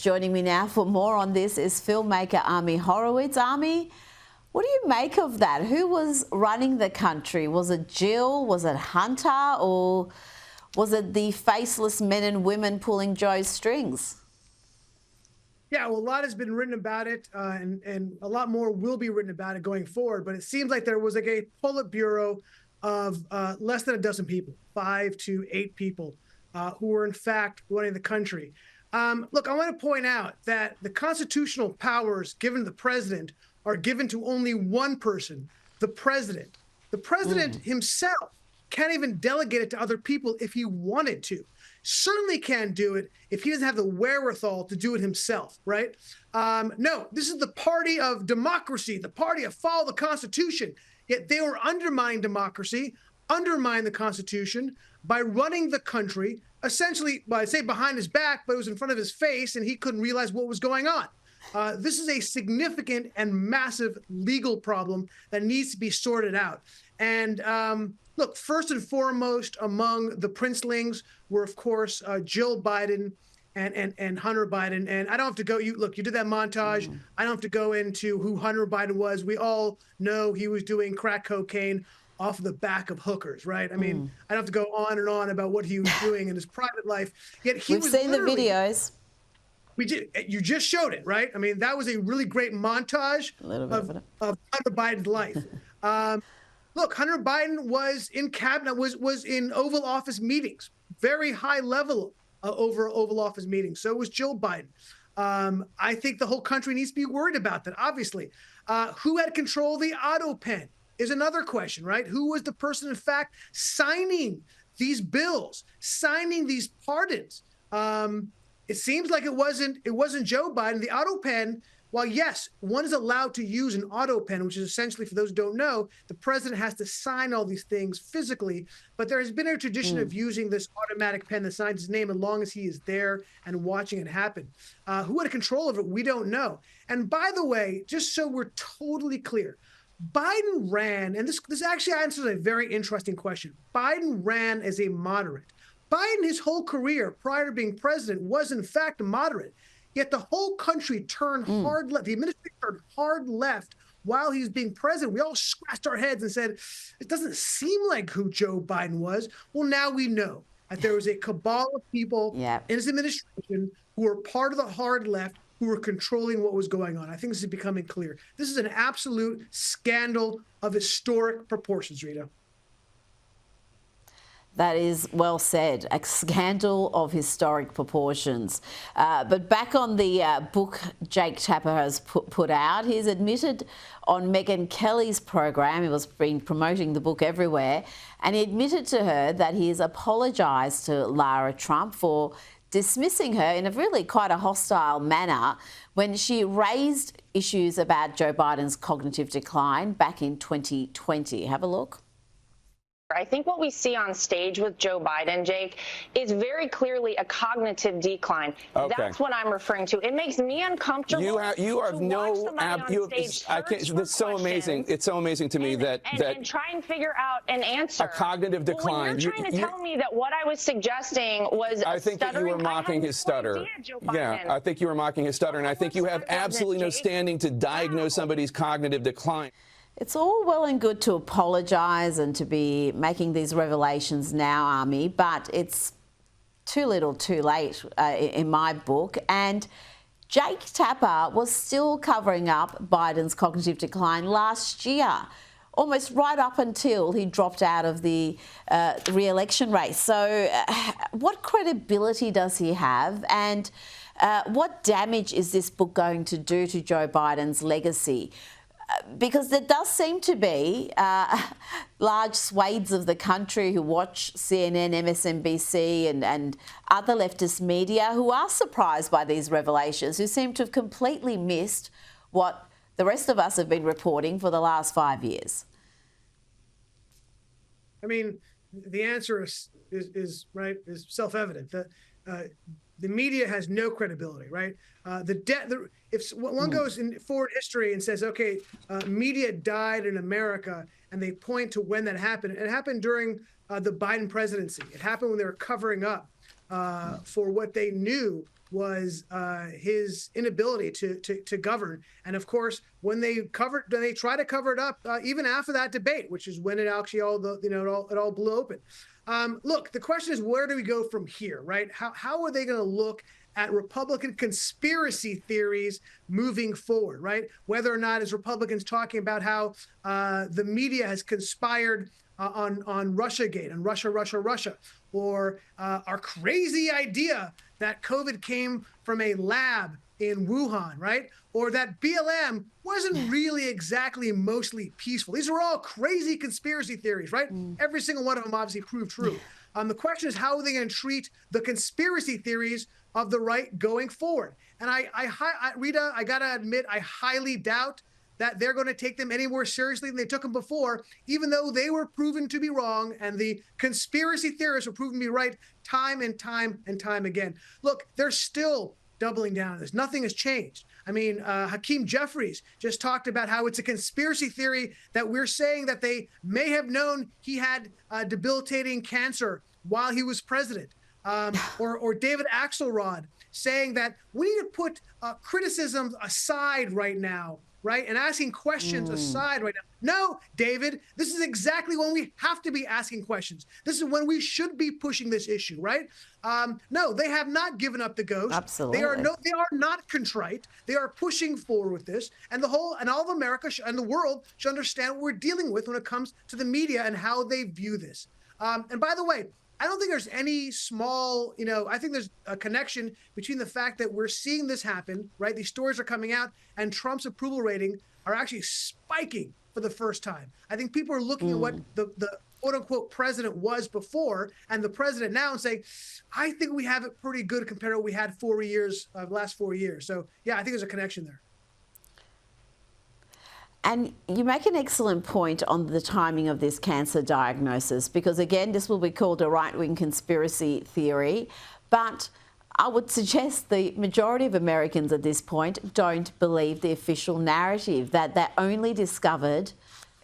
Joining me now for more on this is filmmaker Ami Horowitz. Ami, what do you make of that? Who was running the country? Was it Jill? Was it Hunter? Or was it the faceless men and women pulling Joe's strings? Yeah, well, a lot has been written about it, and a lot more will be written about it going forward. But it seems like there was like a Politburo of less than a dozen people, 5 to 8 people, who were in fact running the country. Look, I want to point out that the constitutional powers given to the president are given to only one person, the president. The president himself can't even delegate it to other people if he wanted to. Certainly can't do it if he doesn't have the wherewithal to do it himself, right? No, this is the party of democracy, the party of follow the Constitution. Yet they were undermining democracy, undermining the Constitution by running the country, essentially, well, I'd say behind his back, but it was in front of his face and he couldn't realize what was going on. This is a significant and massive legal problem that needs to be sorted out. And look, first and foremost among the princelings were, of course, Jill Biden and Hunter Biden. And I don't have to go, you did that montage. I don't have to go into who Hunter Biden was. We all know he was doing crack cocaine off the back of hookers, right? I mean, I don't have to go on and on about what he was doing in his private life. Yet he We've seen the videos. You just showed it, right? I mean, that was a really great montage of Hunter Biden's life. Look, Hunter Biden was in cabinet, was in Oval Office meetings, very high level over Oval Office meetings. So was Jill Biden. I think the whole country needs to be worried about that, obviously. Who had control of the auto pen is another question, right? Who was the person, in fact, signing these bills, signing these pardons? It seems like it wasn't Joe Biden. The auto pen, while yes, one is allowed to use an auto pen, which is essentially, for those who don't know, the president has to sign all these things physically, but there has been a tradition of using this automatic pen that signs his name as long as he is there and watching it happen. Who had control of it, we don't know. And by the way, just so we're totally clear, Biden ran, and this actually answers a very interesting question. Biden ran as a moderate. Biden, his whole career prior to being president, was in fact a moderate. Yet the whole country turned hard left. The administration turned hard left while he was being president. We all scratched our heads and said, it doesn't seem like who Joe Biden was. Well, now we know that there was a cabal of people in his administration who were part of the hard left, who were controlling what was going on. I think this is becoming clear. This is an absolute scandal of historic proportions, Rita. That is well said. A scandal of historic proportions. But back on the book Jake Tapper has put out, he's admitted on Megyn Kelly's program, he was been promoting the book everywhere, and he admitted to her that he has apologised to Lara Trump for dismissing her in a really quite a hostile manner when she raised issues about Joe Biden's cognitive decline back in 2020. Have a look. I think what we see on stage with Joe Biden, Jake, is very clearly a cognitive decline. Okay. That's what I'm referring to. It makes me uncomfortable. You have no. It's so amazing. It's so amazing to me that try and figure out an answer. A cognitive decline. Well, you're trying to tell me that what I was suggesting was. I think that you were mocking his stutter. Yeah, I think you were mocking his stutter, and I think you have absolutely no standing to diagnose somebody's cognitive decline. It's all well and good to apologise and to be making these revelations now, Ami, but it's too little too late in my book. And Jake Tapper was still covering up Biden's cognitive decline last year, almost right up until he dropped out of the re-election race. So what credibility does he have, and what damage is this book going to do to Joe Biden's legacy? Because there does seem to be large swathes of the country who watch CNN, MSNBC and other leftist media who are surprised by these revelations, who seem to have completely missed what the rest of us have been reporting for the last 5 years. I mean, the answer is self-evident. The media has no credibility, right? If one goes in forward history and says, okay, media died in America, and they point to when that happened, it happened during the Biden presidency. It happened when they were covering up for what they knew was his inability to govern. And of course, when they try to cover it up, even after that debate, which is when it actually it all blew open. Look, the question is, where do we go from here, right? How are they going to look at Republican conspiracy theories moving forward, right? Whether or not, as Republicans talking about how the media has conspired on Russiagate and Russia, or our crazy idea that COVID came from a lab in Wuhan, right? Or that BLM wasn't really exactly mostly peaceful. These are all crazy conspiracy theories, right? Every single one of them obviously proved true. The question is, how are they going to treat the conspiracy theories of the right going forward? And Rita, I got to admit, I highly doubt that they're going to take them any more seriously than they took them before, even though they were proven to be wrong and the conspiracy theorists were proven to be right time and time and time again. Look, they're still doubling down on this. Nothing has changed. I mean, Hakeem Jeffries just talked about how it's a conspiracy theory that we're saying that they may have known he had debilitating cancer while he was president. Or David Axelrod saying that we need to put criticisms aside right now, right? And asking questions aside right now. No, David, this is exactly when we have to be asking questions. This is when we should be pushing this issue, right? No, they have not given up the ghost. Absolutely. They are not contrite. They are pushing forward with this, and all of America and the world should understand what we're dealing with when it comes to the media and how they view this. And by the way, I don't think there's any small, I think there's a connection between the fact that we're seeing this happen, right? These stories are coming out and Trump's approval rating are actually spiking for the first time. I think people are looking at what the quote unquote president was before and the president now and saying, I think we have it pretty good compared to what we had last 4 years. So yeah, I think there's a connection there. And you make an excellent point on the timing of this cancer diagnosis, because again, this will be called a right-wing conspiracy theory, but I would suggest the majority of Americans at this point don't believe the official narrative, that they only discovered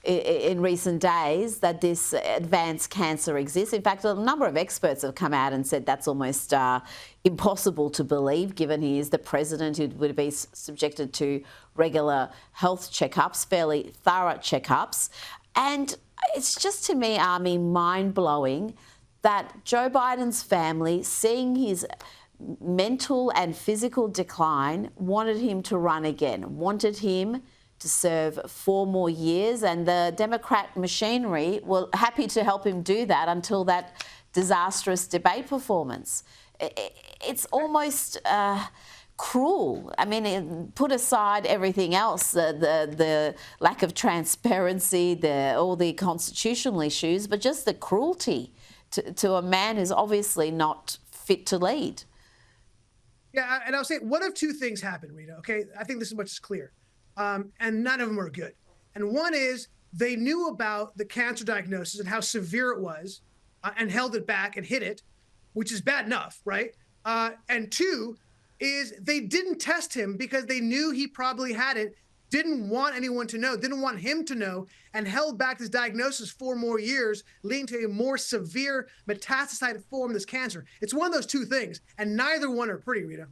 in recent days that this advanced cancer exists. In fact, a number of experts have come out and said that's almost impossible to believe, given he is the president who would be subjected to regular health checkups, fairly thorough checkups. And it's just, to me, Ami, mind-blowing that Joe Biden's family, seeing his mental and physical decline, wanted him to run again, wanted him to serve 4 more years, and the Democrat machinery were happy to help him do that until that disastrous debate performance. It's almost cruel. I mean, put aside everything else, the lack of transparency, all the constitutional issues, but just the cruelty to a man who's obviously not fit to lead. Yeah, and I'll say one of two things happened, Rita, okay? I think this much is clear. And none of them are good. And one is they knew about the cancer diagnosis and how severe it was and held it back and hid it, which is bad enough, right? And two is they didn't test him because they knew he probably had it, didn't want anyone to know, didn't want him to know, and held back this diagnosis 4 more years, leading to a more severe metastasized form of this cancer. It's one of those two things, and neither one are pretty, Rita.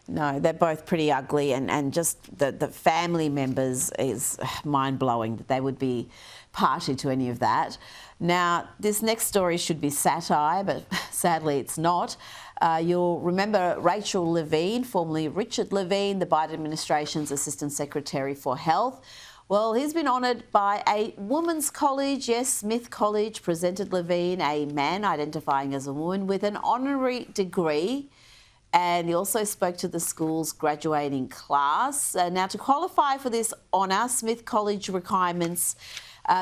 No, they're both pretty ugly, and just the family members is mind-blowing that they would be party to any of that. Now, this next story should be satire, but sadly it's not. You'll remember Rachel Lavine, formerly Richard Lavine, the Biden administration's Assistant Secretary for Health. Well, he's been honoured by a women's college. Yes, Smith College presented Lavine, a man identifying as a woman, with an honorary degree. And he also spoke to the school's graduating class. Now, to qualify for this honour, Smith College requirements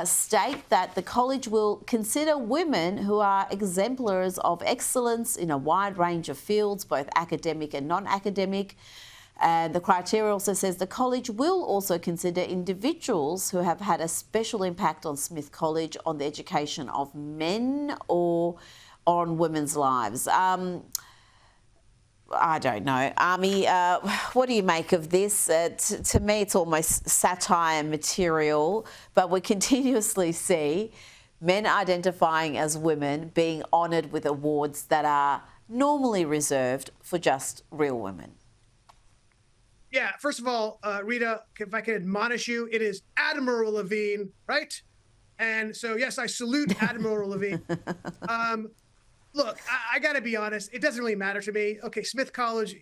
state that the college will consider women who are exemplars of excellence in a wide range of fields, both academic and non-academic. And the criteria also says the college will also consider individuals who have had a special impact on Smith College, on the education of men or on women's lives. I don't know. Ami, what do you make of this? To me, it's almost satire material, but we continuously see men identifying as women being honoured with awards that are normally reserved for just real women? Yeah, first of all, Rita, if I can admonish you, it is Admiral Lavine, right? And so, yes, I salute Admiral Lavine. Look, I got to be honest. It doesn't really matter to me. Okay, Smith College,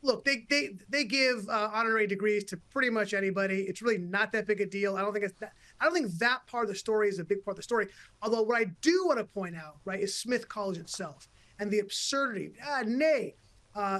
look, they give honorary degrees to pretty much anybody. It's really not that big a deal. I don't think that part of the story is a big part of the story. Although what I do want to point out, right, is Smith College itself and the absurdity,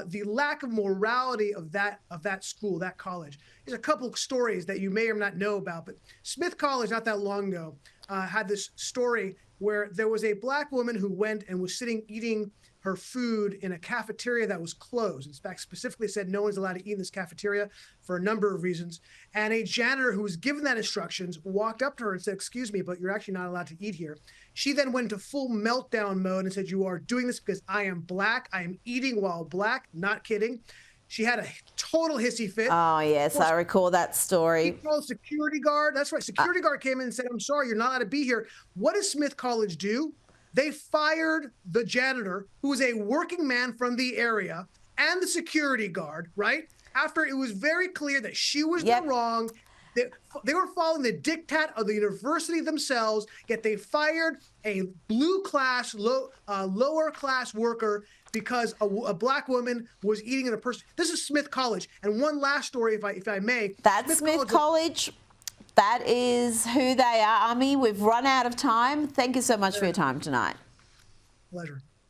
the lack of morality of that school, that college. There's a couple of stories that you may or not know about, but Smith College, not that long ago, had this story where there was a black woman who went and was sitting eating her food in a cafeteria that was closed. In fact, specifically said no one's allowed to eat in this cafeteria for a number of reasons. And a janitor who was given that instructions walked up to her and said, "Excuse me, but you're actually not allowed to eat here." She then went into full meltdown mode and said, "You are doing this because I am black. I am eating while black." Not kidding. She had a total hissy fit. Oh, yes, I recall that story. She called a security guard. That's right. Security guard came in and said, "I'm sorry, you're not allowed to be here." What does Smith College do? They fired the janitor, who was a working man from the area, and the security guard, right? After it was very clear that she was the wrong. They were following the diktat of the university themselves, yet they fired a lower class worker because a black woman was eating in a person. This is Smith College. And one last story, if I may. That's Smith College. That is who they are, Ami. We've run out of time. Thank you so much for your time tonight. Pleasure.